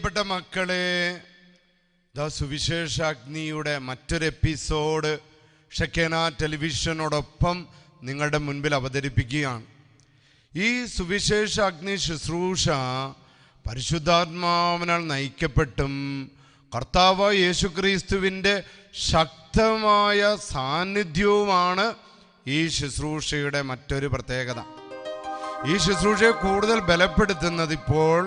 പ്രിയപ്പെട്ട മക്കളെ, സുവിശേഷാഗ്നിയുടെ മറ്റൊരു എപ്പിസോഡ് ഷെക്കേന ടെലിവിഷനോടൊപ്പം നിങ്ങളുടെ മുൻപിൽ അവതരിപ്പിക്കുകയാണ്. ഈ സുവിശേഷാഗ്നി ശുശ്രൂഷ പരിശുദ്ധാത്മാവിനാൽ നയിക്കപ്പെട്ടും കർത്താവ് യേശുക്രിസ്തുവിൻ്റെ ശക്തമായ സാന്നിധ്യവുമാണ് ഈ ശുശ്രൂഷയുടെ മറ്റൊരു പ്രത്യേകത. ഈ ശുശ്രൂഷയെ കൂടുതൽ ബലപ്പെടുത്തുന്നത് ഇപ്പോൾ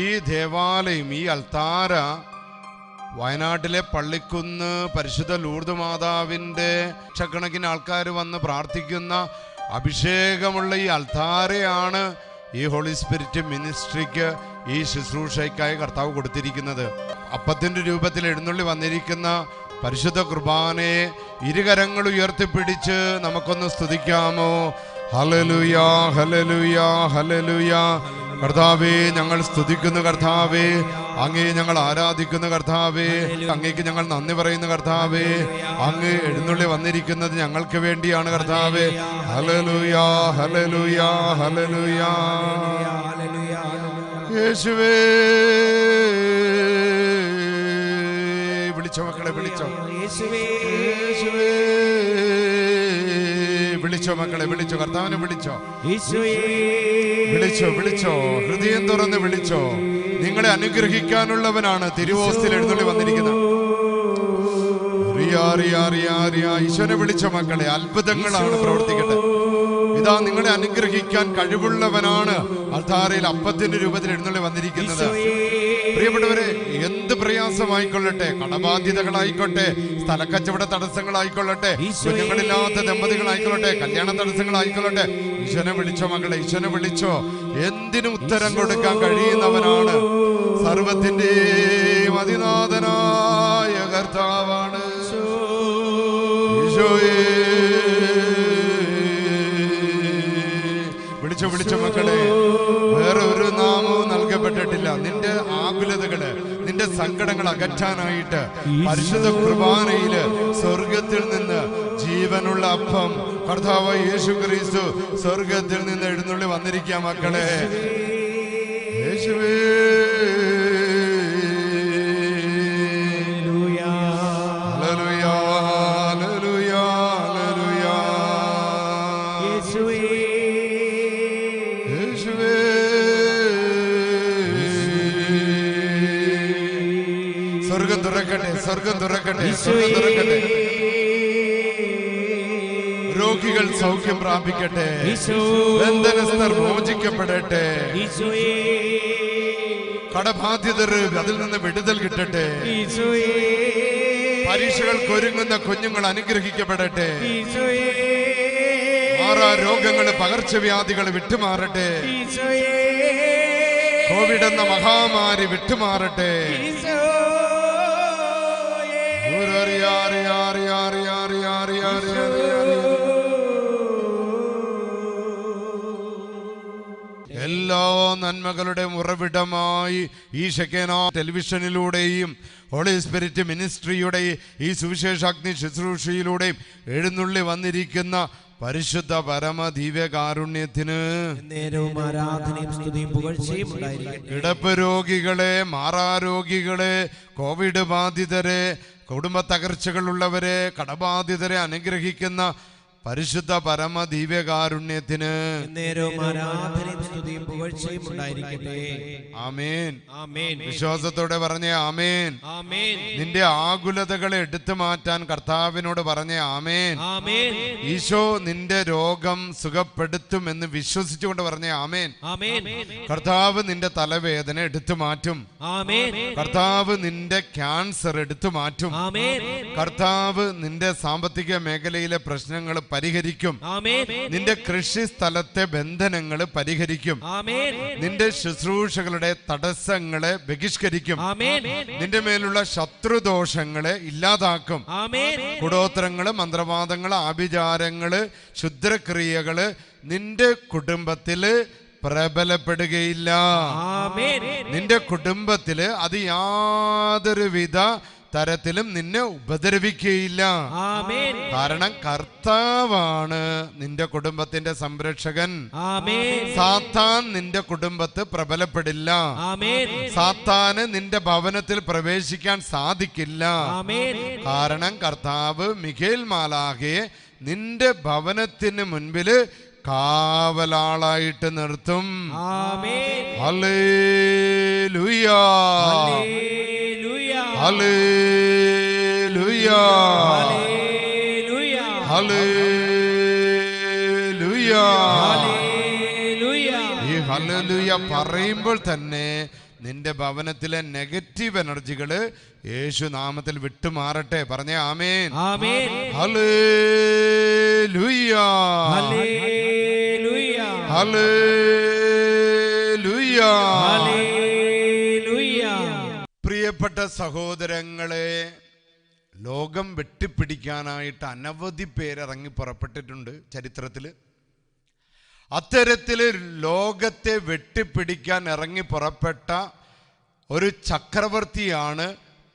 ഈ ദേവാലയം, ഈ അൾത്താര വയനാട്ടിലെ പള്ളിക്കുന്ന് പരിശുദ്ധ ലൂർദ് മാതാവിൻ്റെ ലക്ഷക്കണക്കിന് ആൾക്കാർ വന്ന് പ്രാർത്ഥിക്കുന്ന അഭിഷേകമുള്ള ഈ അൾത്താരയാണ് ഈ ഹോളി സ്പിരിറ്റ് മിനിസ്ട്രിക്ക്, ഈ ശുശ്രൂഷയ്ക്കായി കർത്താവ് കൊടുത്തിരിക്കുന്നത്. അപ്പത്തിൻ്റെ രൂപത്തിൽ എഴുന്നള്ളി വന്നിരിക്കുന്ന പരിശുദ്ധ കുർബാനയെ ഇരുകരങ്ങൾ ഉയർത്തിപ്പിടിച്ച് നമുക്കൊന്ന് സ്തുതിക്കാമോ? Hallelujah, hallelujah, hallelujah. കർത്താവേ, ഞങ്ങൾ സ്തുതിക്കുന്നു കർത്താവേ, അങ്ങേ ഞങ്ങൾ ആരാധിക്കുന്നു കർത്താവേ, അങ്ങേക്ക് ഞങ്ങൾ നന്ദി പറയുന്നു കർത്താവേ. അങ്ങ് എഴുന്നള്ളി വന്നിരിക്കുന്നത് ഞങ്ങൾക്ക് വേണ്ടിയാണ് കർത്താവേ. Hallelujah, hallelujah, hallelujah. യേശുവേ, വിളിച്ചോ മക്കളെ, വിളിച്ചോ. യേശുവേ, വിളിച്ചോ മക്കളെ, വിളിച്ചോ. കർത്താവിനെ വിളിച്ചോ, വിളിച്ചോ, വിളിച്ചോ. ഹൃദയം തുറന്ന് വിളിച്ചോ. നിങ്ങളെ അനുഗ്രഹിക്കാനുള്ളവനാണ് തിരുവോസ്തിൽ എഴുന്നള്ളി വന്നിരിക്കുന്നത്. ഈശോനെ വിളിച്ചോ മക്കളെ. അത്ഭുതങ്ങളാണ് പ്രവർത്തിക്കട്ടെ. ഇതാ നിങ്ങളെ അനുഗ്രഹിക്കാൻ കഴിവുള്ളവനാണ് അൾത്താരയിൽ അപ്പത്തിന്റെ രൂപത്തിൽ എഴുന്നള്ളി വന്നിരിക്കുന്നത്. പ്രിയപ്പെട്ടവരെ, എന്ത് പ്രയാസമായിക്കൊള്ളട്ടെ, കടബാധ്യതകളായിക്കോട്ടെ, സ്ഥലക്കച്ചവട തടസ്സങ്ങളായിക്കൊള്ളട്ടെ, കുഞ്ഞുങ്ങളില്ലാത്ത ദമ്പതികളായിക്കൊള്ളട്ടെ, കല്യാണ തടസ്സങ്ങളായിക്കൊള്ളട്ടെ, ഈശോനെ വിളിച്ചോ മക്കളെ, ഈശോനെ വിളിച്ചോ. എന്തിനും ഉത്തരം കൊടുക്കാൻ കഴിയുന്നവനാണ്. സർവത്തിന്റെയും അതിനാഥനായ കർത്താവാണ് ഈശോയെ. വിളിച്ചോ, വിളിച്ചോ മക്കളെ. വേറെ ഒരു നാമവും നൽകപ്പെട്ടിട്ടില്ല. നിന്റെ ആകുലതകള്, നിന്റെ സങ്കടങ്ങൾ അകറ്റാനായിട്ട് പരിശുദ്ധ കുർബാനയില് സ്വർഗത്തിൽ നിന്ന് ജീവനുള്ള അപ്പം കർത്താവ് യേശുക്രിസ്തു സ്വർഗത്തിൽ നിന്ന് എഴുന്നള്ളി വന്നിരിക്കുക മക്കളെ. യേശുവേ, സ്വർഗം തുറക്കട്ടെ, സ്വർഗം തുറക്കട്ടെ, സ്വർഗം തുറക്കട്ടെ. രോഗികൾ സൗഖ്യം പ്രാപിക്കട്ടെ, ബന്ധനസ്ഥർ മോചിക്കപ്പെടട്ടെ, കടബാധ്യതർ അതിൽ നിന്ന് വിടുതൽ കിട്ടട്ടെ, പരീക്ഷകൾക്ക് ഒരുങ്ങുന്ന കുഞ്ഞുങ്ങൾ അനുഗ്രഹിക്കപ്പെടട്ടെ, മാറാ രോഗങ്ങൾ, പകർച്ചവ്യാധികൾ വിട്ടുമാറട്ടെ, കോവിഡ് എന്ന മഹാമാരി വിട്ടുമാറട്ടെ. എല്ലാ നന്മകളുടെ ഉറവിടമായി ഈ ഷെക്കേന ടെലിവിഷനിലൂടെയും ഹോളി സ്പിരിറ്റ് മിനിസ്ട്രിയുടെ ഈ സുവിശേഷാഗ്നി ശുശ്രൂഷയിലൂടെയും എഴുന്നള്ളി വന്നിരിക്കുന്ന പരിശുദ്ധ പരമ ദിവ്യകാരുണ്യത്തിന് കിടപ്പ് രോഗികളെ, മാറാരോഗികളെ, കോവിഡ് ബാധിതരെ, കുടുംബ തകർച്ചകളുള്ളവരെ, കടബാധിതരെ അനുഗ്രഹിക്കുന്ന പരിശുദ്ധ പരമ ദിവ്യകാരുണ്യത്തിന് ആമേൻ. വിശ്വാസത്തോടെ പറഞ്ഞേ ആമേൻ. നിന്റെ ആകുലതകളെ എടുത്തു മാറ്റാൻ കർത്താവിനോട് പറഞ്ഞേ ആമേൻ. ഈശോ നിന്റെ രോഗം സുഖപ്പെടുത്തും എന്ന് വിശ്വസിച്ചുകൊണ്ട് പറഞ്ഞേ ആമേൻ. കർത്താവ് നിന്റെ തലവേദന എടുത്തു മാറ്റും. കർത്താവ് നിന്റെ ക്യാൻസർ എടുത്തു മാറ്റും. കർത്താവ് നിന്റെ സാമ്പത്തിക മേഖലയിലെ പ്രശ്നങ്ങൾ പരിഹരിക്കും. നിന്റെ കൃഷി സ്ഥലത്തെ ബന്ധനങ്ങൾ പരിഹരിക്കും. നിന്റെ ശുശ്രൂഷകളുടെ തടസ്സങ്ങളെ ബഹിഷ്കരിക്കും. നിന്റെ മേലുള്ള ശത്രുദോഷങ്ങളെ ഇല്ലാതാക്കും. കൂടോത്രങ്ങള്, മന്ത്രവാദങ്ങള്, ആഭിചാരങ്ങള്, ക്ഷുദ്രക്രിയകള് നിന്റെ കുടുംബത്തില് പ്രബലപ്പെടുകയില്ല. നിന്റെ കുടുംബത്തില് അത് യാതൊരുവിധ തരത്തിലും നിന്നെ ഉപദ്രവിക്കുകയില്ല. കാരണം കർത്താവാണ് നിന്റെ കുടുംബത്തിന്റെ സംരക്ഷകൻ. സാത്താൻ നിന്റെ കുടുംബത്തെ പ്രബലപ്പെടില്ല. സാത്താന് നിന്റെ ഭവനത്തിൽ പ്രവേശിക്കാൻ സാധിക്കില്ല. കാരണം കർത്താവ് മിഖേൽ മാലാഖയെ നിന്റെ ഭവനത്തിന് മുൻപില് കാവലാളായിട്ട് നിർത്തും. Hallelujah, hallelujah, hallelujah. ഈ ഹല്ലേലൂയ പറയുമ്പോൾ തന്നെ നിന്റെ ഭവനത്തിലെ നെഗറ്റീവ് എനർജികള് യേശു നാമത്തിൽ വിട്ടുമാറട്ടെ. പറഞ്ഞേ ആമേൻ. Hallelujah, hallelujah. പ്രിയപ്പെട്ട സഹോദരങ്ങളെ, ലോകം വെട്ടിപ്പിടിക്കാനായിട്ട് അനവധി പേരിറങ്ങി പുറപ്പെട്ടിട്ടുണ്ട് ചരിത്രത്തിൽ. അത്തരത്തിൽ ലോകത്തെ വെട്ടിപ്പിടിക്കാൻ ഇറങ്ങി പുറപ്പെട്ട ഒരു ചക്രവർത്തിയാണ്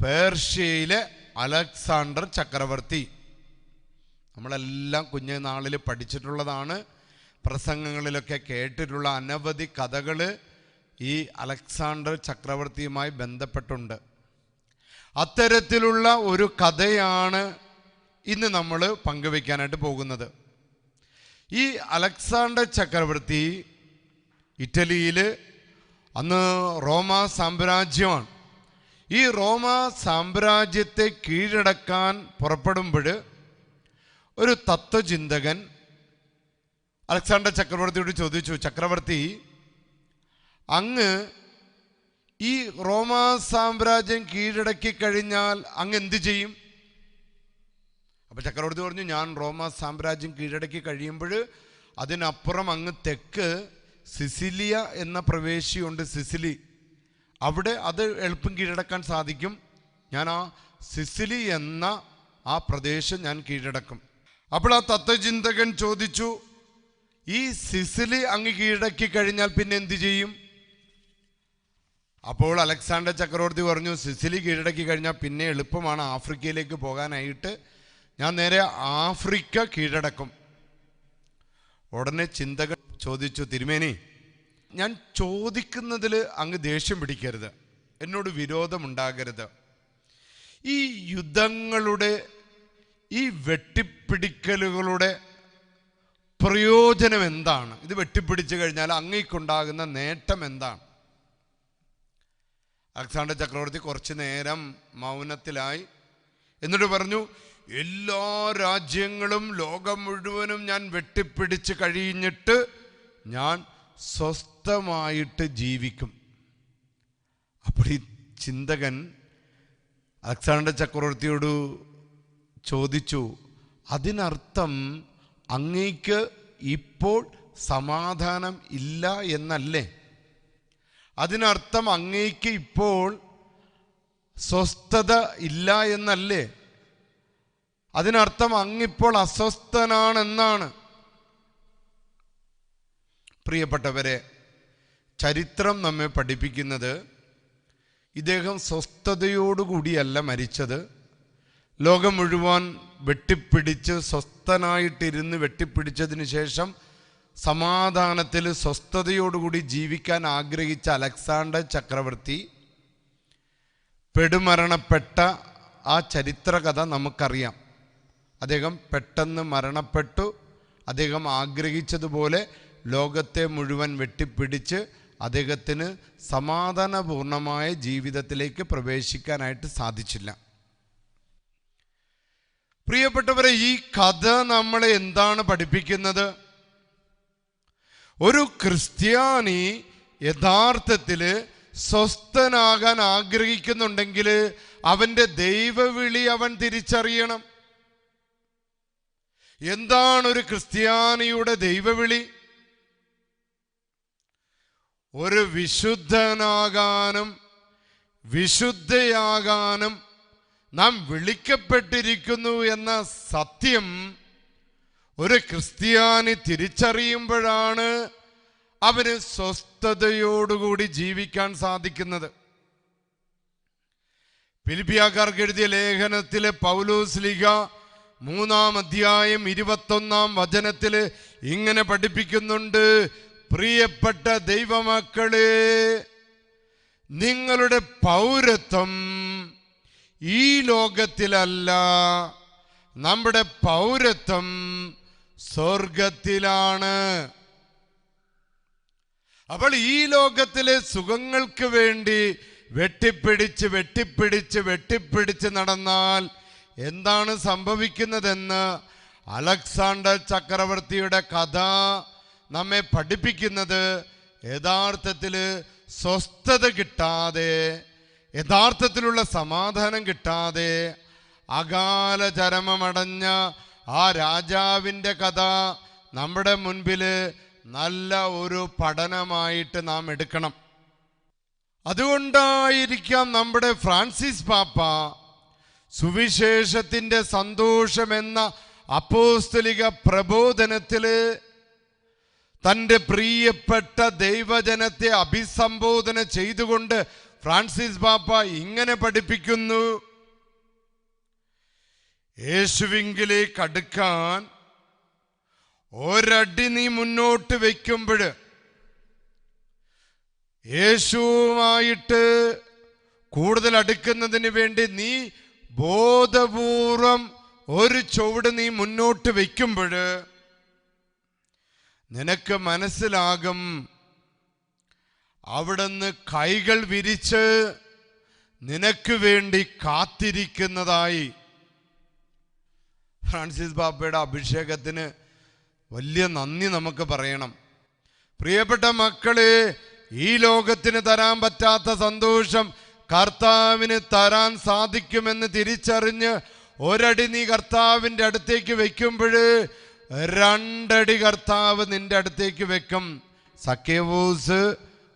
പേർഷ്യയിലെ അലക്സാണ്ടർ ചക്രവർത്തി. നമ്മളെല്ലാം കുഞ്ഞുനാളിൽ പഠിച്ചിട്ടുള്ളതാണ്, പ്രസംഗങ്ങളിലൊക്കെ കേട്ടിട്ടുള്ള അനവധി കഥകൾ ഈ അലക്സാണ്ടർ ചക്രവർത്തിയുമായി ബന്ധപ്പെട്ടുണ്ട്. അത്തരത്തിലുള്ള ഒരു കഥയാണ് ഇന്ന് നമ്മൾ പങ്കുവയ്ക്കാനായിട്ട് പോകുന്നത്. ഈ അലക്സാണ്ടർ ചക്രവർത്തി ഇറ്റലിയിൽ അന്ന് റോമ സാമ്രാജ്യമാണ്. ഈ റോമ സാമ്രാജ്യത്തെ കീഴടക്കാൻ പുറപ്പെടുമ്പോൾ ഒരു തത്വചിന്തകൻ അലക്സാണ്ടർ ചക്രവർത്തിയോട് ചോദിച്ചു, ചക്രവർത്തി, അങ്ങ് ഈ റോമ സാമ്രാജ്യം കീഴടക്കി കഴിഞ്ഞാൽ അങ്ങ് എന്ത് ചെയ്യും? അപ്പം ചക്രവർത്തി പറഞ്ഞു, ഞാൻ റോമ സാമ്രാജ്യം കീഴടക്കി കഴിയുമ്പോൾ അതിനപ്പുറം അങ്ങ് തെക്ക് സിസിലിയ എന്ന പ്രവേശിയുണ്ട്, സിസിലി, അവിടെ അത് എളുപ്പം കീഴടക്കാൻ സാധിക്കും. ഞാൻ ആ സിസിലി എന്ന ആ പ്രദേശം ഞാൻ കീഴടക്കും. അപ്പോൾ ആ തത്വചിന്തകൻ ചോദിച്ചു, ഈ സിസിലി അങ്ങ് കീഴടക്കി കഴിഞ്ഞാൽ പിന്നെ എന്ത് ചെയ്യും? അപ്പോൾ അലക്സാണ്ടർ ചക്രവർത്തി പറഞ്ഞു, സിസിലി കീഴടക്കി കഴിഞ്ഞാൽ പിന്നെ എളുപ്പമാണ് ആഫ്രിക്കയിലേക്ക് പോകാനായിട്ട്, ഞാൻ നേരെ ആഫ്രിക്ക കീഴടക്കും. ഉടനെ ചിന്തകൻ ചോദിച്ചു, തിരുമേനി, ഞാൻ ചോദിക്കുന്നതിൽ അങ്ങ് ദേഷ്യം പിടിക്കരുത്, എന്നോട് വിരോധമുണ്ടാകരുത്. ഈ യുദ്ധങ്ങളുടെ, ഈ വെട്ടിപ്പിടിക്കലുകളുടെ പ്രയോജനം എന്താണ്? ഇത് വെട്ടിപ്പിടിച്ചു കഴിഞ്ഞാൽ അങ്ങേക്കുണ്ടാകുന്ന നേട്ടം എന്താണ്? അലക്സാണ്ടർ ചക്രവർത്തി കുറച്ചു നേരം മൗനത്തിലായി. എന്നിട്ട് പറഞ്ഞു, എല്ലാ രാജ്യങ്ങളും ലോകം മുഴുവനും ഞാൻ വെട്ടിപ്പിടിച്ച് കഴിഞ്ഞിട്ട് ഞാൻ സ്വസ്ഥമായിട്ട് ജീവിക്കും. അപ്പോൾ ഈ ചിന്തകൻ അലക്സാണ്ടർ ചക്രവർത്തിയോട് ചോദിച്ചു, അതിനർത്ഥം അങ്ങേക്ക് ഇപ്പോൾ സമാധാനം ഇല്ല എന്നല്ലേ? അതിനർത്ഥം അങ്ങേക്ക് ഇപ്പോൾ സ്വസ്ഥത ഇല്ല എന്നല്ലേ? അതിനർത്ഥം അങ്ങിപ്പോൾ അസ്വസ്ഥനാണെന്നാണ്. പ്രിയപ്പെട്ടവരെ, ചരിത്രം നമ്മെ പഠിപ്പിക്കുന്നത് ഇദ്ദേഹം സ്വസ്ഥതയോടുകൂടിയല്ല മരിച്ചത്. ലോകം മുഴുവൻ വെട്ടിപ്പിടിച്ച് സ്വസ്ഥനായിട്ടിരുന്ന് വെട്ടിപ്പിടിച്ചതിന് ശേഷം സമാധാനത്തിൽ സ്വസ്ഥതയോടുകൂടി ജീവിക്കാൻ ആഗ്രഹിച്ച അലക്സാണ്ടർ ചക്രവർത്തി പെടുമരണപ്പെട്ട ആ ചരിത്രകഥ നമുക്കറിയാം. അദ്ദേഹം പെട്ടെന്ന് മരണപ്പെട്ടു. അദ്ദേഹം ആഗ്രഹിച്ചതുപോലെ ലോകത്തെ മുഴുവൻ വെട്ടിപ്പിടിച്ച് അദ്ദേഹത്തിന് സമാധാനപൂർണമായ ജീവിതത്തിലേക്ക് പ്രവേശിക്കാനായിട്ട് സാധിച്ചില്ല. പ്രിയപ്പെട്ടവരെ, ഈ കഥ നമ്മളെ എന്താണ് പഠിപ്പിക്കുന്നത്? ഒരു ക്രിസ്ത്യാനി യഥാർത്ഥത്തിൽ സ്വസ്ഥനാകാൻ ആഗ്രഹിക്കുന്നുണ്ടെങ്കിൽ അവൻ്റെ ദൈവവിളി അവൻ തിരിച്ചറിയണം. എന്താണ് ഒരു ക്രിസ്ത്യാനിയുടെ ദൈവവിളി? ഒരു വിശുദ്ധനാകാനും വിശുദ്ധയാകാനും നാം വിളിക്കപ്പെട്ടിരിക്കുന്നു എന്ന സത്യം ഒരു ക്രിസ്ത്യാനി തിരിച്ചറിയുമ്പോഴാണ് അവന് സ്വസ്ഥതയോടുകൂടി ജീവിക്കാൻ സാധിക്കുന്നത്. ഫിലിപ്പിയാക്കാർക്ക് എഴുതിയ ലേഖനത്തിലെ പൗലോസ് ലീഗ 3-ാം അധ്യായം 21-ാം വചനത്തില് ഇങ്ങനെ പഠിപ്പിക്കുന്നുണ്ട്: പ്രിയപ്പെട്ട ദൈവമക്കളെ, നിങ്ങളുടെ പൗരത്വം ഈ ലോകത്തിലല്ല, നമ്മുടെ പൗരത്വം സ്വർഗത്തിലാണ്. അപ്പോൾ ഈ ലോകത്തിലെ സുഖങ്ങൾക്ക് വേണ്ടി വെട്ടിപ്പിടിച്ച് നടന്നാൽ എന്താണ് സംഭവിക്കുന്നതെന്ന് അലക്സാണ്ടർ ചക്രവർത്തിയുടെ കഥ നമ്മെ പഠിപ്പിക്കുന്നത്, യഥാർത്ഥത്തിൽ സ്വസ്ഥത കിട്ടാതെ, യഥാർത്ഥത്തിലുള്ള സമാധാനം കിട്ടാതെ അകാല ചരമമടഞ്ഞ ആ രാജാവിൻ്റെ കഥ നമ്മുടെ മുൻപിൽ നല്ല ഒരു പഠനമായിട്ട് നാം എടുക്കണം. അതുകൊണ്ടായിരിക്കാം നമ്മുടെ ഫ്രാൻസിസ് പാപ്പ സുവിശേഷത്തിൻ്റെ സന്തോഷമെന്ന അപ്പോസ്തലിക പ്രബോധനത്തില് തൻ്റെ പ്രിയപ്പെട്ട ദൈവജനത്തെ അഭിസംബോധന ചെയ്തുകൊണ്ട് ഫ്രാൻസിസ് പാപ്പ ഇങ്ങനെ പഠിപ്പിക്കുന്നു: യേശുവിങ്കിലേക്ക് അടുക്കാൻ ഒരടി നീ മുന്നോട്ട് വയ്ക്കുമ്പോൾ, യേശുവുമായിട്ട് കൂടുതൽ അടുക്കുന്നതിന് വേണ്ടി നീ ബോധപൂർവം ഒരു ചുവട് നീ മുന്നോട്ട് വയ്ക്കുമ്പോൾ നിനക്ക് മനസ്സിലാകും അവിടുന്ന് കൈകൾ വിരിച്ച് നിനക്ക് വേണ്ടി കാത്തിരിക്കുന്നതായി. ഫ്രാൻസിസ് പാപ്പയുടെ അഭിഷേകത്തിന് വലിയ നന്ദി നമുക്ക് പറയണം. പ്രിയപ്പെട്ട മക്കളെ, ഈ ലോകത്തിന് തരാൻ പറ്റാത്ത സന്തോഷം കർത്താവിന് തരാൻ സാധിക്കുമെന്ന് തിരിച്ചറിഞ്ഞ് ഒരടി നീ കർത്താവിൻ്റെ അടുത്തേക്ക് വെക്കുമ്പോൾ 2 അടി കർത്താവ് നിന്റെ അടുത്തേക്ക് വെക്കും. സക്കേവൂസ്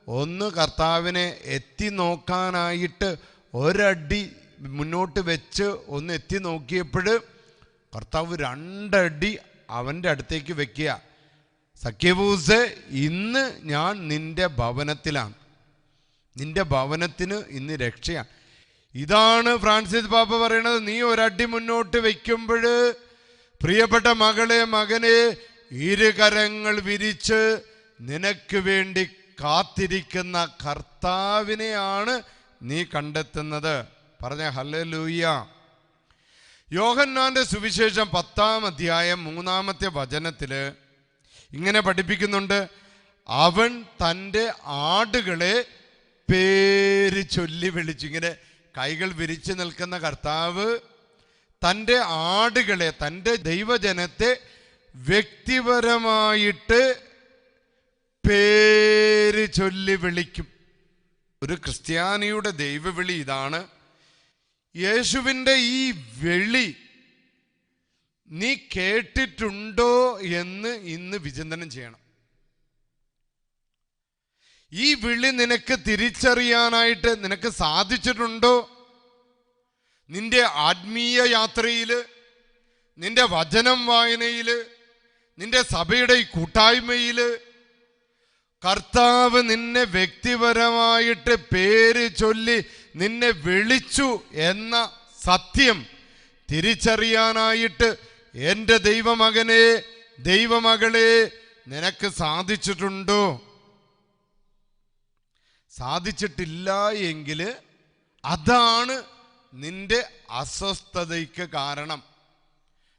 ഒന്ന് കർത്താവിനെ എത്തി നോക്കാനായിട്ട് ഒരടി മുന്നോട്ട് വെച്ച് ഒന്ന് എത്തി നോക്കിയപ്പോൾ കർത്താവ് 2 അടി അവൻ്റെ അടുത്തേക്ക് വെക്കുക. സക്കേവൂസ്, ഇന്ന് ഞാൻ നിന്റെ ഭവനത്തിലാണ്, നിന്റെ ഭവനത്തിന് ഇന്ന് രക്ഷയാണ്. ഇതാണ് ഫ്രാൻസിസ് പാപ്പ പറയണത്. നീ ഒരടി മുന്നോട്ട് വയ്ക്കുമ്പോൾ, പ്രിയപ്പെട്ട മകളെ, മകനെ, 2 കരങ്ങൾ വിരിച്ച് നിനക്ക് വേണ്ടി കാത്തിരിക്കുന്ന കർത്താവിനെയാണ് നീ കണ്ടെത്തുന്നത്. പറഞ്ഞ ഹല്ലേലൂയ. യോഹന്നാന്റെ സുവിശേഷം 10-ാം അധ്യായം 3-ാമത്തെ വചനത്തില് ഇങ്ങനെ പഠിപ്പിക്കുന്നുണ്ട്: അവൻ തൻ്റെ ആടുകളെ പേര് ചൊല്ലി വിളിച്ചു. ഇങ്ങനെ കൈകൾ വിരിച്ചു നിൽക്കുന്ന കർത്താവ് തൻ്റെ ആടുകളെ, തൻ്റെ ദൈവജനത്തെ വ്യക്തിപരമായിട്ട് പേര് ചൊല്ലി വിളിക്കും. ഒരു ക്രിസ്ത്യാനിയുടെ ദൈവവിളി ഇതാണ്. യേശുവിൻ്റെ ഈ വിളി നീ കേട്ടിട്ടുണ്ടോ എന്ന് ഇന്ന് വിചിന്തനം ചെയ്യണം. ഈ വിളി നിനക്ക് തിരിച്ചറിയാനായിട്ട് നിനക്ക് സാധിച്ചിട്ടുണ്ടോ? നിന്റെ ആത്മീയ യാത്രയില്, നിന്റെ വചനം വായനയില്, നിന്റെ സഭയുടെ ഈ കൂട്ടായ്മയില് കർത്താവ് നിന്നെ വ്യക്തിപരമായിട്ട് പേര് ചൊല്ലി നിന്നെ വിളിച്ചു എന്ന സത്യം തിരിച്ചറിയാനായിട്ട് എൻ്റെ ദൈവമകനെ, ദൈവമകളെ, നിനക്ക് സാധിച്ചിട്ടുണ്ടോ? സാധിച്ചിട്ടില്ല എങ്കിൽ അതാണ് നിന്റെ അസ്വസ്ഥതയ്ക്ക് കാരണം,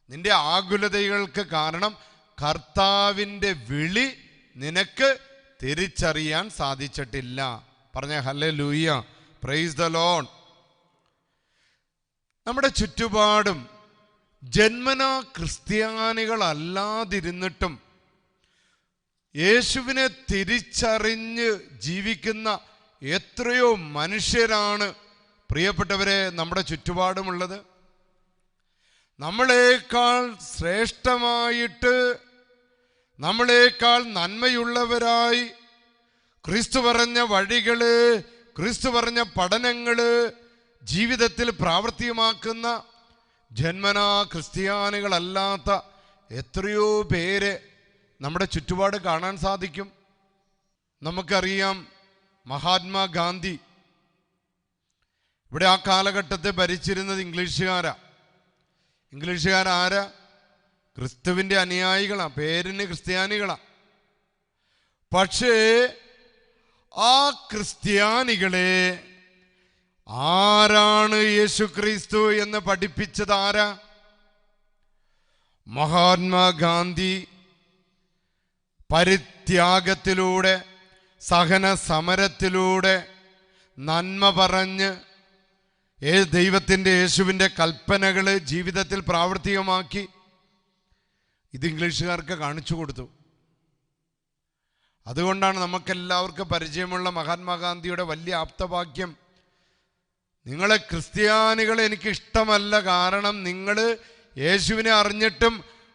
നിന്റെ ആകുലതകൾക്ക് കാരണം. കർത്താവിൻ്റെ വിളി നിനക്ക് തിരിച്ചറിയാൻ സാധിച്ചിട്ടില്ല. പറഞ്ഞ ഹല്ലേലൂയ, പ്രൈസ് ദ ലോർഡ്. നമ്മുടെ ചുറ്റുപാടും ജന്മനാ ക്രിസ്ത്യാനികളല്ലാതിരുന്നിട്ടും യേശുവിനെ തിരിച്ചറിഞ്ഞ് ജീവിക്കുന്ന എത്രയോ മനുഷ്യരാണ് പ്രിയപ്പെട്ടവരെ നമ്മുടെ ചുറ്റുപാടുമുള്ളത്. നമ്മളെക്കാൾ ശ്രേഷ്ഠമായിട്ട്, നമ്മളെക്കാൾ നന്മയുള്ളവരായി ക്രിസ്തു പറഞ്ഞ വഴികള്, ക്രിസ്തു പറഞ്ഞ പഠനങ്ങള് ജീവിതത്തിൽ പ്രാവർത്തികമാക്കുന്ന ജന്മനാ ക്രിസ്ത്യാനികളല്ലാത്ത എത്രയോ പേരെ നമ്മുടെ ചുറ്റുപാട് കാണാൻ സാധിക്കും. നമുക്കറിയാം, മഹാത്മാഗാന്ധി ഇവിടെ ആ കാലഘട്ടത്തെ ഭരിച്ചിരുന്നത് ഇംഗ്ലീഷുകാരാരാ? ക്രിസ്തുവിൻ്റെ അനുയായികളാ, പേരിന് ക്രിസ്ത്യാനികളാ. പക്ഷേ ആ ക്രിസ്ത്യാനികളെ ആരാണ് യേശുക്രിസ്തു എന്ന് പഠിപ്പിച്ചത്? ആരാ? മഹാത്മാഗാന്ധി പരിത്യാഗത്തിലൂടെ, സഹന സമരത്തിലൂടെ, നന്മ പറഞ്ഞ് ദൈവത്തിൻ്റെ, യേശുവിൻ്റെ കൽപ്പനകൾ ജീവിതത്തിൽ പ്രാവർത്തികമാക്കി. ഇത് ഇംഗ്ലീഷുകാർക്ക് കാണിച്ചു കൊടുത്തു. അതുകൊണ്ടാണ് നമുക്കെല്ലാവർക്കും പരിചയമുള്ള മഹാത്മാഗാന്ധിയുടെ വലിയ ആപ്തവാക്യം, നിങ്ങളെ ക്രിസ്ത്യാനികളെ എനിക്ക് ഇഷ്ടമല്ല, കാരണം നിങ്ങൾ യേശുവിനെ അറിഞ്ഞിട്ടും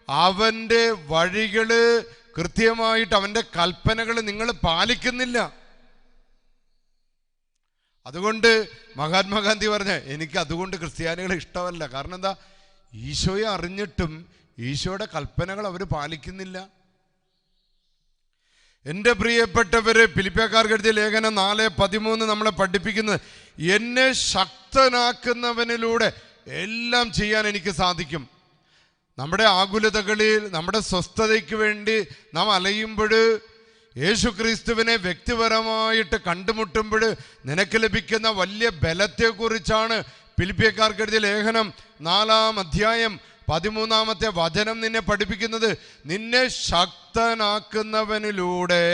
അവൻ്റെ വഴികൾ കൃത്യമായിട്ട്, അവൻ്റെ കൽപ്പനകൾ നിങ്ങൾ പാലിക്കുന്നില്ല. അതുകൊണ്ട് മഹാത്മാഗാന്ധി പറഞ്ഞ, എനിക്ക് അതുകൊണ്ട് ക്രിസ്ത്യാനികളെ ഇഷ്ടമല്ല. കാരണം എന്താ? ഈശോയെ അറിഞ്ഞിട്ടും ഈശോയുടെ കൽപ്പനകൾ അവർ പാലിക്കുന്നില്ല. എൻ്റെ പ്രിയപ്പെട്ടവരെ, ഫിലിപ്പിയക്കാർക്ക് എഴുതിയ ലേഖനം 4:13 നമ്മളെ പഠിപ്പിക്കുന്നത്, എന്നെ ശക്തനാക്കുന്നവനിലൂടെ എല്ലാം ചെയ്യാൻ എനിക്ക് സാധിക്കും. നമ്മുടെ ആകുലതകളിൽ, നമ്മുടെ സ്വസ്ഥതയ്ക്ക് വേണ്ടി നാം അലയുമ്പോൾ, യേശുക്രിസ്തുവിനെ വ്യക്തിപരമായിട്ട് കണ്ടുമുട്ടുമ്പോൾ നിനക്ക് ലഭിക്കുന്ന വലിയ ബലത്തെക്കുറിച്ചാണ് ഫിലിപ്പിയക്കാർക്ക് എഴുതിയ ലേഖനം 4:13 നിന്നെ പഠിപ്പിക്കുന്നത്. നിന്നെ ശക്തനാക്കുന്നവനിലൂടെ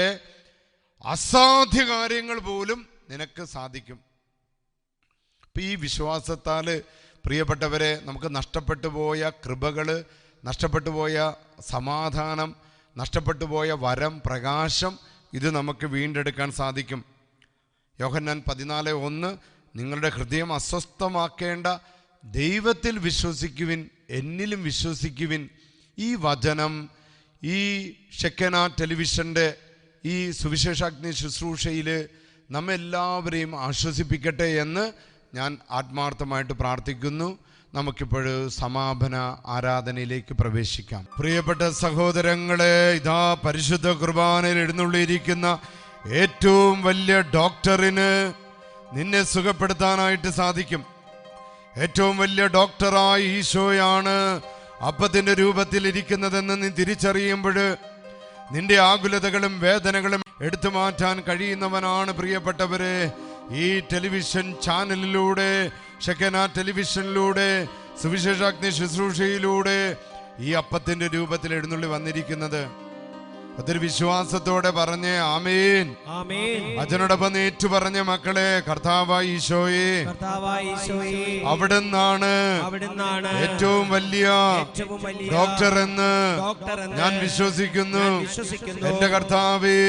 അസാധ്യ കാര്യങ്ങൾ പോലും നിനക്ക് സാധിക്കും. അപ്പം ഈ വിശ്വാസത്താൽ പ്രിയപ്പെട്ടവരെ, നമുക്ക് നഷ്ടപ്പെട്ടു പോയ കൃപകൾ, നഷ്ടപ്പെട്ടു പോയ സമാധാനം, നഷ്ടപ്പെട്ടു പോയ വരം, പ്രകാശം, ഇത് നമുക്ക് വീണ്ടെടുക്കാൻ സാധിക്കും. യോഹന്നാൻ 14:1, നിങ്ങളുടെ ഹൃദയം അസ്വസ്ഥമാക്കേണ്ട, ദൈവത്തിൽ വിശ്വസിക്കുവിൻ, എന്നിലും വിശ്വസിക്കുവിൻ. ഈ വചനം ഈ ഷെക്കന ടെലിവിഷൻ്റെ ഈ സുവിശേഷാഗ്നി ശുശ്രൂഷയിൽ നമ്മെല്ലാവരെയും ആശ്വസിപ്പിക്കട്ടെ എന്ന് ഞാൻ ആത്മാർത്ഥമായിട്ട് പ്രാർത്ഥിക്കുന്നു. നമുക്കിപ്പോൾ സമാപന ആരാധനയിലേക്ക് പ്രവേശിക്കാം. പ്രിയപ്പെട്ട സഹോദരങ്ങളെ, ഇതാ പരിശുദ്ധ കുർബാനയിൽ എഴുന്നള്ളിയിരിക്കുന്ന ഏറ്റവും വലിയ ഡോക്ടറിന് നിന്നെ സുഖപ്പെടുത്താനായിട്ട് സാധിക്കും. ഏറ്റവും വലിയ ഡോക്ടറായ ഈശോയാണ് അപ്പത്തിൻ്റെ രൂപത്തിൽ ഇരിക്കുന്നതെന്ന് നീ തിരിച്ചറിയുമ്പോൾ നിന്റെ ആകുലതകളും വേദനകളും എടുത്തു മാറ്റാൻ കഴിയുന്നവനാണ്. പ്രിയപ്പെട്ടവരെ, ഈ ടെലിവിഷൻ ചാനലിലൂടെ, ഷെക്കന ടെലിവിഷനിലൂടെ, സുവിശേഷാഗ്നി ശുശ്രൂഷയിലൂടെ ഈ അപ്പത്തിൻ്റെ രൂപത്തിൽ എഴുന്നള്ളി വന്നിരിക്കുന്നത്. അതൊരു വിശ്വാസത്തോടെ പറഞ്ഞ് ആമേൻ. അച്ഛനോടൊപ്പം ഏറ്റു പറഞ്ഞ മക്കളെ, കർത്താവായ ഈശോയെ, അവിടുന്നാണ് ഏറ്റവും വലിയ ഡോക്ടർ എന്ന് ഞാൻ വിശ്വസിക്കുന്നു. എന്റെ കർത്താവേ,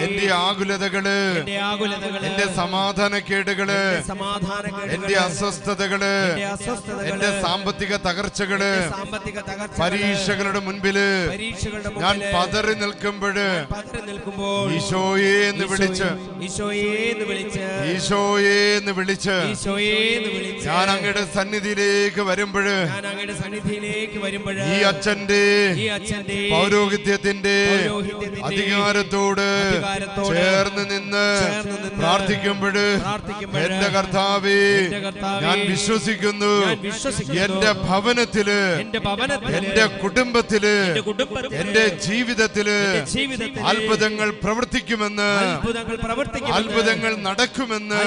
എന്റെ ആകുലതകള്, എന്റെ സമാധാനക്കേടുകള്, എന്റെ അസ്വസ്ഥതകള്, എന്റെ സാമ്പത്തിക തകർച്ചകള്, പരീക്ഷകളുടെ മുൻപില് ഞാൻ പതറി നിൽക്കുമ്പോൾ ഈശോയെ എന്ന് വിളിച്ച് ഞാൻ അങ്ങയുടെ സന്നിധിയിലേക്ക് വരുമ്പോൾ ഈ അച്ഛന്റെ പൗരോഹിത്യത്തിന്റെ അധികാരത്തോട് ചേർന്ന് നിന്ന് പ്രാർത്ഥിക്കുമ്പോൾ എന്റെ കർത്താവേ, ഞാൻ വിശ്വസിക്കുന്നു, എന്റെ ഭവനത്തില്, എന്റെ കുടുംബത്തില്, എന്റെ ജീവിതത്തില് അത്ഭുതങ്ങൾ പ്രവർത്തിക്കുമെന്ന്, അത്ഭുതങ്ങൾ നടക്കുമെന്ന്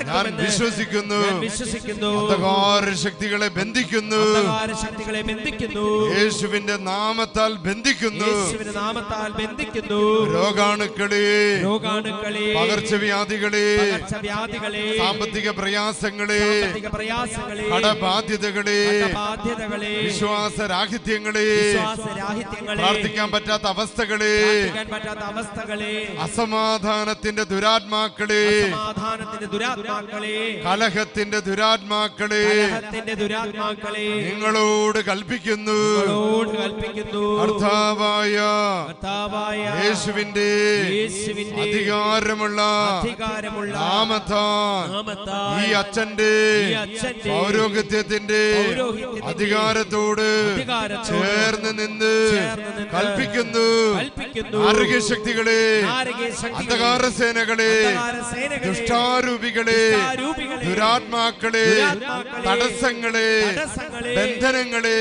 ഞാൻ വിശ്വസിക്കുന്നു. അന്ധകാര ശക്തികളെ ബന്ധിക്കുന്നു, യേശുവിന്റെ നാമത്താൽ ബന്ധിക്കുന്നു. രോഗാണുക്കളെ, പകർച്ചവ്യാധികളെ, സാമ്പത്തിക പ്രയാസങ്ങളെ, കടബാധ്യതകളെ, വിശ്വാസരാഹിത്യങ്ങളെ, പ്രാർത്ഥിക്കാൻ പറ്റാത്ത അവസ്ഥകളെ, അസമാധാനത്തിന്റെ ദുരാത്മാക്കളെ, കലഹത്തിന്റെ ദുരാത്മാക്കളെ നിങ്ങളോട് കൽപ്പിക്കുന്നു. കർത്താവായ യേശുവിന്റെ അധികാരമുള്ള നാമത്താൽ ഈ അച്ഛന്റെ പൗരോഹിത്യത്തിന്റെ അധികാരത്തോട് ചേർന്ന് നിന്ന് കൽപ്പിക്കുന്നു. കൽപ്പിക്കുന്നു, ശക്തികളെ, അന്ധകാര സേനകളെ, ദുഷ്ടാരൂപികളെ, ദുരാത്മാക്കളെ, തടസ്സങ്ങളെ, ബന്ധനങ്ങളെ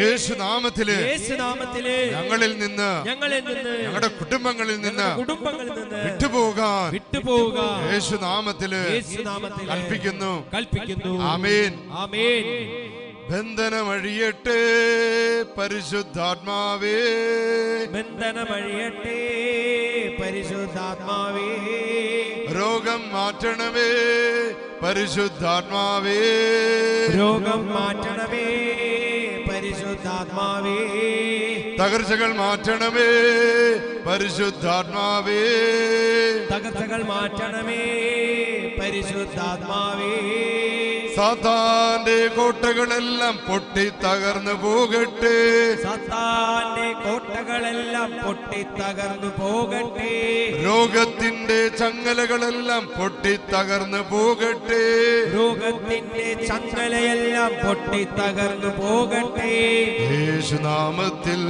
യേശുനാമത്തില് ഞങ്ങളിൽ നിന്ന്, ഞങ്ങളുടെ കുടുംബങ്ങളിൽ നിന്ന് വിട്ടുപോകാൻ യേശുനാമത്തില് കൽപ്പിക്കുന്നു. ആമേൻ. ബന്ധനമഴിയട്ടെ പരിശുദ്ധാത്മാവേ, ബന്ധനമഴിയട്ടെ പരിശുദ്ധാത്മാവേ, രോഗം മാറ്റണമേ പരിശുദ്ധാത്മാവേ, രോഗം മാറ്റണമേ പരിശുദ്ധാത്മാവേ, തകർച്ചകൾ മാറ്റണമേ പരിശുദ്ധാത്മാവേ, തകർച്ചകൾ മാറ്റണമേ പരിശുദ്ധാത്മാവേ, സാത്താന്റെ കോട്ടകളെല്ലാം പൊട്ടി തകർന്നു പോകട്ടെ, സാത്താന്റെ കോട്ടകളെല്ലാം പൊട്ടി തകർന്നു പോകട്ടെ, രോഗത്തിന്റെ ചങ്ങലകളെല്ലാം പൊട്ടി തകർന്നു പോകട്ടെ, രോഗത്തിന്റെ ചങ്ങലയെല്ലാം പൊട്ടി തകർന്നു പോകട്ടെ, യേശുനാമത്തിൽ,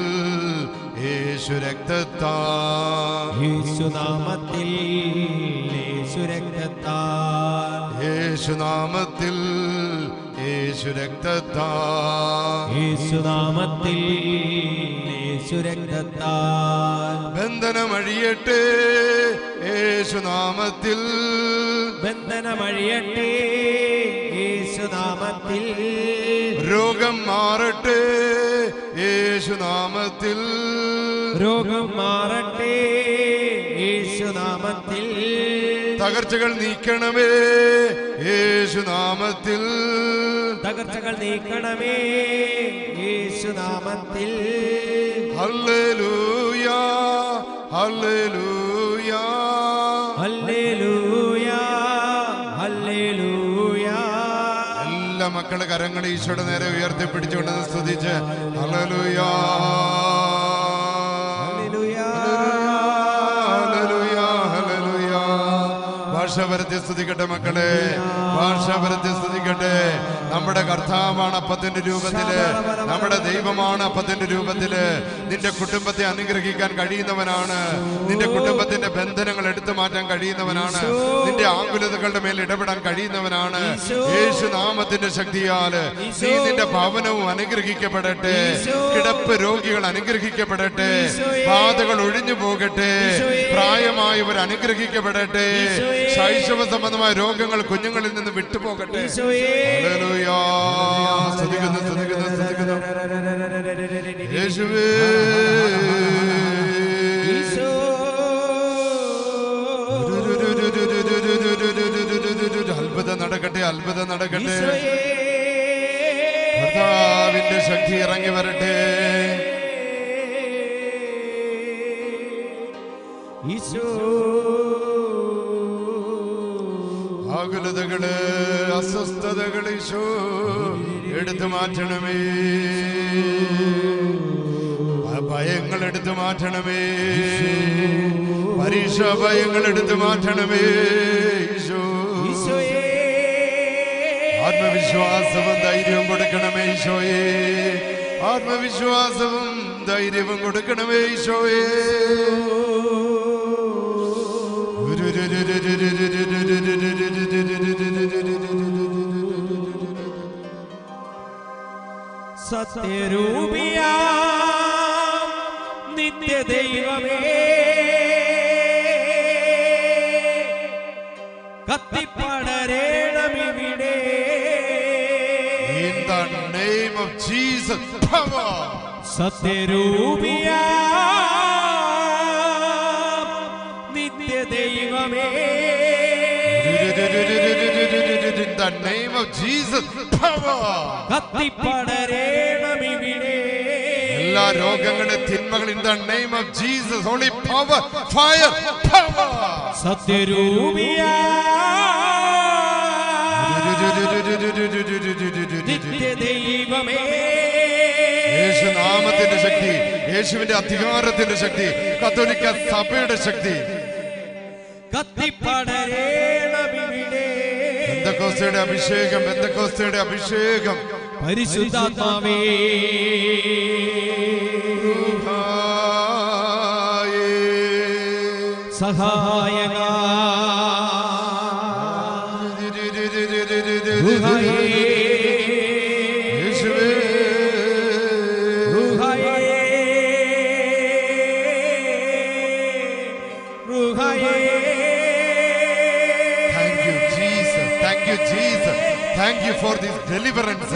യേശു രക്തത്താൽ, യേശുനാമത്തിൽ, യേശു രക്തത്താൽ, യേശുനാമത്തിൽ, യേശു രക്തത്താൽ, യേശുനാമത്തിൽ, യേശു രക്തത്താൽ, ബന്ധനമഴിയട്ടെ യേശുനാമത്തിൽ, ബന്ധനമഴിയട്ടെ യേശുനാമത്തിൽ, രോഗം മാറട്ടെ യേശുനാമത്തിൽ, രോഗം മാറട്ടെ യേശുനാമത്തിൽ, തകർച്ചകൾ നീക്കണമേ യേശുനാമത്തിൽ, തകർച്ചകൾ നീക്കണമേ യേശുനാമത്തിൽ, ഹല്ലേലൂയ ഹല്ലേലൂയ ഹല്ലേലൂയ ഹല്ലേലൂയ. എല്ലാ മക്കളെ കരങ്ങൾ ഈശോയുടെ നേരെ ഉയർത്തിപ്പിടിച്ചുകൊണ്ട് സ്തുതിച്ച് ഹല്ലേലൂയ ഭാഷാപരത്തെ സ്തുതിക്കട്ടെ മക്കളെ, ഭാഷാപരത്തെ സ്തുതിക്കട്ടെ. നമ്മുടെ കർത്താവാണ് അപ്പത്തിന്റെ രൂപത്തില്, നമ്മുടെ ദൈവമാണ് അപ്പത്തിന്റെ രൂപത്തില്. നിന്റെ കുടുംബത്തെ അനുഗ്രഹിക്കാൻ കഴിയുന്നവനാണ്, നിന്റെ കുടുംബത്തിന്റെ ബന്ധനങ്ങൾ എടുത്തു മാറ്റാൻ കഴിയുന്നവനാണ്, നിന്റെ ആകുലതകളുടെ മേൽ ഇടപെടാൻ കഴിയുന്നവനാണ്. യേശു നാമത്തിന്റെ ശക്തിയാല് നീ നിന്റെ ഭവനവും അനുഗ്രഹിക്കപ്പെടട്ടെ, കിടപ്പ് രോഗികൾ അനുഗ്രഹിക്കപ്പെടട്ടെ, ബാധകൾ ഒഴിഞ്ഞു പോകട്ടെ, പ്രായമായവർ അനുഗ്രഹിക്കപ്പെടട്ടെ, ശൈശവ സംബന്ധമായ രോഗങ്ങൾ കുഞ്ഞുങ്ങളിൽ നിന്ന് വിട്ടുപോകട്ടെ. ഹല്ലേലൂയ. സ്തുതിക്കുന്നു സ്തുതിക്കുന്നു സ്തുതിക്കുന്നു യേശുവേ. അത്ഭുതം നടക്കട്ടെ, അത്ഭുതം നടക്കട്ടെ. കർത്താവിന്റെ ശക്തി ഇറങ്ങി വരട്ടെ. ആകുലതകള്, അസ്വസ്ഥതകള് ഈശോ എടുത്തു മാറ്റണമേ, ഭയങ്ങൾ എടുത്തു മാറ്റണമേ, പരീക്ഷാ ഭയങ്ങൾ എടുത്തു മാറ്റണമേ ഈശോ. ആത്മവിശ്വാസവും ധൈര്യവും കൊടുക്കണമേ ഈശോയെ, ആത്മവിശ്വാസവും ധൈര്യവും കൊടുക്കണമേ ഈശോയെ. സത്യരൂപിയാ നിത്യദൈവമേ, കത്തിപ്പടരേണമിവിടെ. In the name of Jesus, power. സത്യരൂപിയാ നിത്യദൈവമേ, In the name of Jesus, power. കത്തിപ്പടരേണമിവിടെ. എല്ലാ രോഗങ്ങളുടെ തിന്മകൾ in the name of Jesus, holy power, fire, power. സത്യരൂപിയാ നിത്യദൈവമേ, യേശുനാമത്തിന്റെ ശക്തി, യേശുവിന്റെ അധികാരത്തിന്റെ ശക്തി, കത്തോലിക്ക സഭയുടെ ശക്തി, കത്തിപ്പടരേണമിവിടെ. പെന്തക്കോസ്തയുടെ അഭിഷേകം, പെന്തക്കോസ്തയുടെ അഭിഷേകം. പരിശുദ്ധാത്മാവേ, Thank you for this deliverance.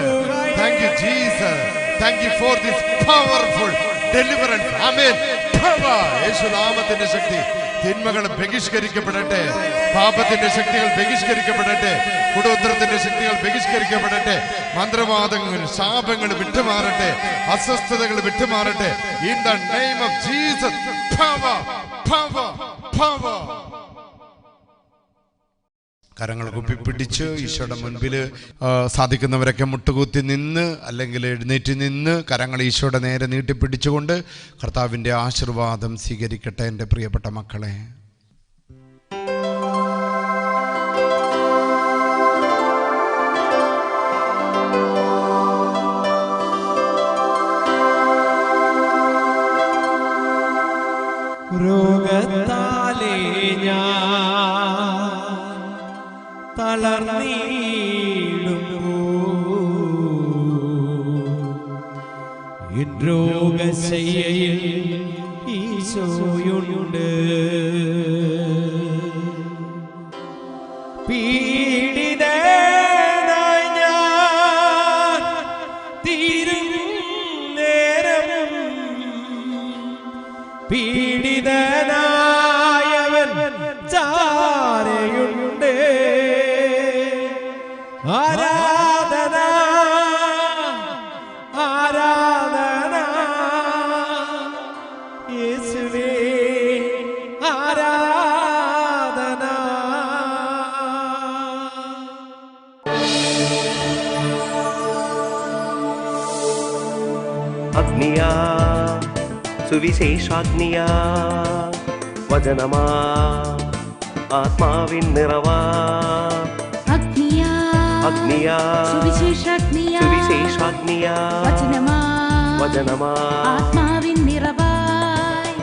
Thank you, Jesus. Thank you for this powerful deliverance. Amen. യേശുനാമത്തിന്റെ ശക്തി. തിന്മകൾ ബഹിഷ്കരിക്കപ്പെടട്ടെ. പാപത്തിന്റെ ശക്തികൾ ബഹിഷ്കരിക്കപ്പെടട്ടെ. കുടോത്രത്തിന്റെ ശക്തികൾ ബഹിഷ്കരിക്കപ്പെടട്ടെ. മന്ത്രവാദങ്ങൾ, ശാപങ്ങൾ വിട്ടുമാറട്ടെ. അസ്വസ്ഥതകൾ വിട്ടുമാറട്ടെ. In the name of Jesus. Power, power, power. കരങ്ങൾ കുപ്പിപ്പിടിച്ച് ഈശോയുടെ മുൻപിൽ സാധിക്കുന്നവരൊക്കെ മുട്ടുകുത്തി നിന്ന് അല്ലെങ്കിൽ എഴുന്നേറ്റ് നിന്ന് കരങ്ങൾ ഈശോയുടെ നേരെ നീട്ടിപ്പിടിച്ചുകൊണ്ട് കർത്താവിൻ്റെ ആശീർവാദം സ്വീകരിക്കട്ടെ. എൻ്റെ പ്രിയപ്പെട്ട മക്കളെ, രോഗത്താലേ തളർന്നിടുമ്പോൾ രോഗശയ്യയിൽ ഈശോയുണ്ട്. പീഡിതനായി ഞാൻ തീരും നേരം പീഡിതനായവൻ ചാരയുണ്ട്. ആരാധന ആരാധന യേശുവേ ആരാധന. അഗ്നിയാ സുവിശേഷാഗ്നിയാ വചനമാ ആത്മാവിൻ നിറവാ. അഗ്നിയാ സുവിശേഷാഗ്നിയാ വചനമാ ആത്മാവിൻ നിറവായി.